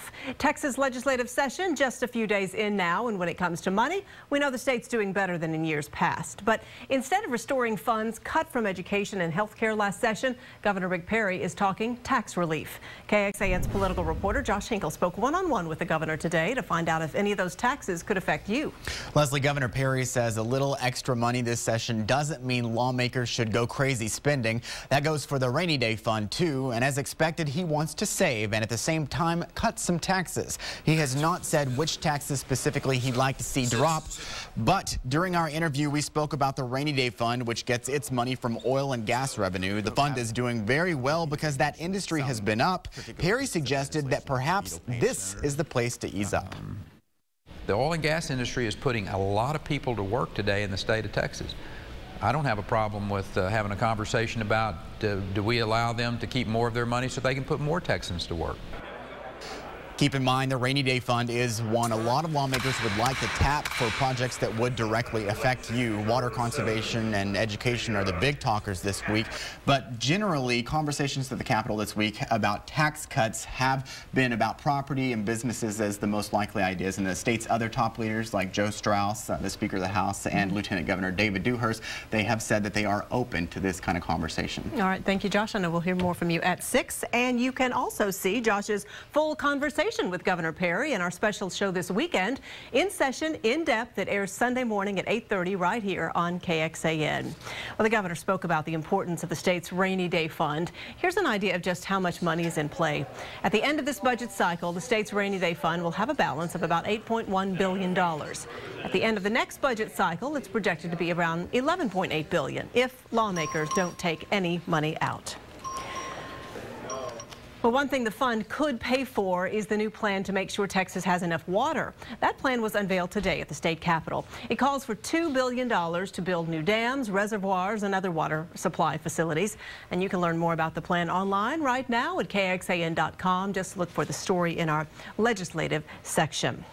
relief. Texas legislative session just a few days in now, and when it comes to money, we know the state's doing better than in years past. But instead of restoring funds cut from education and health care last session, Governor Rick Perry is talking tax relief. KXAN's political reporter Josh Hinkle spoke one-on-one with the governor today to find out if any of those taxes could affect you. Leslie, Governor Perry says a little extra money this session doesn't mean lawmakers should go crazy spending. That goes for the rainy day fund too, and as expected, he wants to save and at the same time cut some taxes. He has not said which taxes specifically he'd like to see drop, but during our interview we spoke about the rainy day fund, which gets its money from oil and gas revenue. The fund is doing very well because that industry has been up. Perry suggested that perhaps this is the place to ease up. The oil and gas industry is putting a lot of people to work today in the state of Texas. I don't have a problem with having a conversation about do we allow them to keep more of their money so they can put more Texans to work. Keep in mind the rainy day fund is one a lot of lawmakers would like to tap for projects that would directly affect you. Water conservation and education are the big talkers this week, but generally conversations at the Capitol this week about tax cuts have been about property and businesses as the most likely ideas. And the state's other top leaders like Joe Straus, the Speaker of the House, and Lieutenant Governor David Dewhurst, they have said that they are open to this kind of conversation. All right, thank you, Josh. I know we'll hear more from you at 6, and you can also see Josh's full conversation with Governor Perry in our special show this weekend, In Session, In Depth, that airs Sunday morning at 8:30 right here on KXAN. Well, the governor spoke about the importance of the state's rainy day fund. Here's an idea of just how much money is in play. At the end of this budget cycle, the state's rainy day fund will have a balance of about $8.1 billion. At the end of the next budget cycle, it's projected to be around $11.8 billion if lawmakers don't take any money out. Well, one thing the fund could pay for is the new plan to make sure Texas has enough water. That plan was unveiled today at the state capitol. It calls for $2 billion to build new dams, reservoirs, and other water supply facilities. And you can learn more about the plan online right now at KXAN.com. Just look for the story in our legislative section.